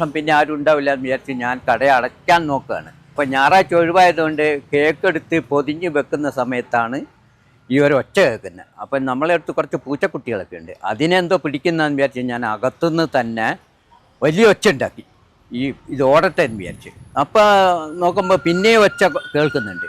പിന്നെ ആരും ഉണ്ടാവില്ല എന്ന് വിചാരിച്ച് ഞാൻ കട അടയ്ക്കാൻ നോക്കുകയാണ്. അപ്പോൾ ഞായറാഴ്ച ഒഴിവായതുകൊണ്ട് കേക്ക് എടുത്ത് പൊതിഞ്ഞ് വെക്കുന്ന സമയത്താണ് ഈ ഒരു ഒച്ച കേൾക്കുന്നത്. അപ്പം നമ്മളെ അടുത്ത് കുറച്ച് പൂച്ചക്കുട്ടികളൊക്കെ ഉണ്ട്. അതിനെന്തോ പിടിക്കുന്നതെന്ന് വിചാരിച്ച് ഞാൻ അകത്തുനിന്ന് തന്നെ വലിയ ഒച്ച ഉണ്ടാക്കി, ഇത് ഓടട്ടെ എന്ന് വിചാരിച്ച്. അപ്പോൾ നോക്കുമ്പോൾ പിന്നെയും ഒച്ച കേൾക്കുന്നുണ്ട്.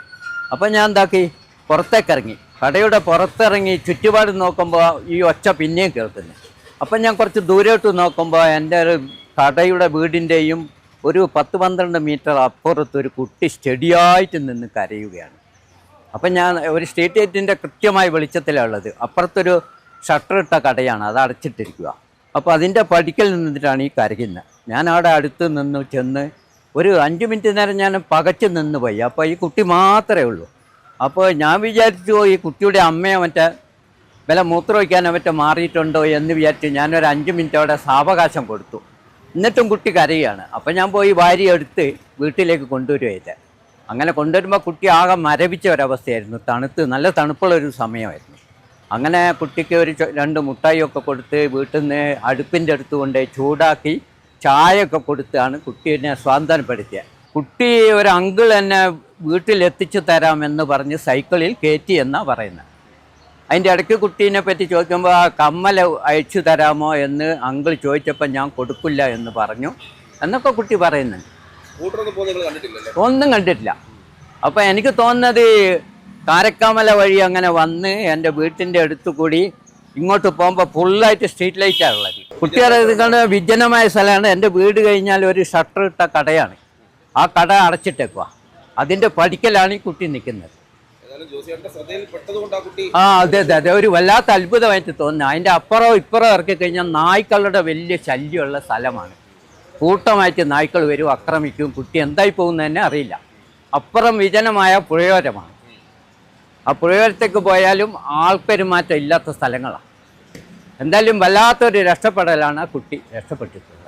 അപ്പം ഞാൻ എന്താക്കി, പുറത്തേക്കിറങ്ങി, കടയുടെ പുറത്തിറങ്ങി ചുറ്റുപാട് നോക്കുമ്പോൾ ഈ ഒച്ച പിന്നെയും കേൾക്കുന്നു. അപ്പം ഞാൻ കുറച്ച് ദൂരോട്ട് നോക്കുമ്പോൾ എൻ്റെ ഒരു കടയുടെ വീടിൻ്റെയും ഒരു 10-12 മീറ്റർ അപ്പുറത്ത് ഒരു കുട്ടി സ്റ്റഡിയായിട്ട് നിന്ന് കരയുകയാണ്. അപ്പം ഞാൻ ഒരു സ്ട്രീറ്റ് ലൈറ്റിൻ്റെ കൃത്യമായ വെളിച്ചത്തിലുള്ളത്, അപ്പുറത്തൊരു ഷട്ടറിട്ട കടയാണ്, അത് അടച്ചിട്ടിരിക്കുക. അപ്പോൾ അതിൻ്റെ പടിക്കൽ നിന്നിട്ടാണ് ഈ കരയുന്നത്. ഞാൻ അവിടെ അടുത്ത് നിന്ന് ചെന്ന് ഒരു 5 മിനിറ്റ് നേരം ഞാൻ പകച്ച് നിന്ന് പോയി. അപ്പോൾ ഈ കുട്ടി മാത്രമേ ഉള്ളൂ. അപ്പോൾ ഞാൻ വിചാരിച്ചു ഈ കുട്ടിയുടെ അമ്മയെ മറ്റേ വില മൂത്രമൊഴിക്കാനോ മറ്റോ മാറിയിട്ടുണ്ടോ എന്ന് വിചാരിച്ച് ഞാനൊരു 5 മിനിറ്റ് അവിടെ സാവകാശം കൊടുത്തു. എന്നിട്ടും കുട്ടി കരയുകയാണ്. അപ്പം ഞാൻ പോയി വാരി എടുത്ത് വീട്ടിലേക്ക് കൊണ്ടുവരുമായിട്ട്. അങ്ങനെ കൊണ്ടുവരുമ്പോൾ കുട്ടി ആകെ മരവിച്ച ഒരവസ്ഥയായിരുന്നു. നല്ല തണുപ്പുള്ളൊരു സമയമായിരുന്നു. അങ്ങനെ കുട്ടിക്ക് ഒരു 2 മുട്ടായിയൊക്കെ കൊടുത്ത് വീട്ടിൽ നിന്ന് അടുപ്പിൻ്റെ അടുത്ത് കൊണ്ട് ചൂടാക്കി ചായയൊക്കെ കൊടുത്താണ് കുട്ടീനെ സ്വാതന്ത്ര്യപ്പെടുത്തിയത്. കുട്ടി ഒരു അങ്കിൾ എന്നെ വീട്ടിലെത്തിച്ചു തരാമെന്ന് പറഞ്ഞ് സൈക്കിളിൽ കയറ്റി എന്നാണ് പറയുന്നത്. അതിൻ്റെ ഇടയ്ക്ക് കുട്ടീനെ പറ്റി ചോദിക്കുമ്പോൾ ആ കമ്മൽ അയച്ചു തരാമോ എന്ന് അങ്കിൾ ചോദിച്ചപ്പോൾ ഞാൻ കൊടുക്കില്ല എന്ന് പറഞ്ഞു എന്നൊക്കെ കുട്ടി പറയുന്നുണ്ട്. ഒന്നും കണ്ടിട്ടില്ല. അപ്പോൾ എനിക്ക് തോന്നുന്നത് കാരക്കാമല വഴി അങ്ങനെ വന്ന് എൻ്റെ വീട്ടിൻ്റെ അടുത്ത് കൂടി ഇങ്ങോട്ട് പോകുമ്പോൾ ഫുള്ളായിട്ട് സ്ട്രീറ്റ് ലൈറ്റാണ് ഉള്ളത്. കുട്ടികളെ ഇത് വിജനമായ സ്ഥലമാണ്. എൻ്റെ വീട് കഴിഞ്ഞാൽ ഒരു ഷട്ടർ ഇട്ട കടയാണ്. ആ കട അടച്ചിട്ടേക്കുക. അതിൻ്റെ പടിക്കലാണ് ഈ കുട്ടി നിൽക്കുന്നത്. അതെ, ഒരു വല്ലാത്ത അത്ഭുതമായിട്ട് തോന്നുന്നു. അതിൻ്റെ അപ്പുറം ഇപ്പുറം ഇറക്കി കഴിഞ്ഞാൽ നായ്ക്കളുടെ വലിയ ശല്യമുള്ള സ്ഥലമാണ്. കൂട്ടമായിട്ട് നായ്ക്കൾ വരും, ആക്രമിക്കും. കുട്ടി എന്തായി പോകുന്നതന്നെ അറിയില്ല. അപ്പുറം വിജനമായ പുഴയോരമാണ്. ആ പുഴയോരത്തേക്ക് പോയാലും ആൾപ്പെരുമാറ്റം ഇല്ലാത്ത സ്ഥലങ്ങളാണ്. എന്തായാലും വല്ലാത്തൊരു രക്ഷപ്പെടലാണ് ആ കുട്ടി രക്ഷപ്പെട്ടിട്ടുള്ളത്.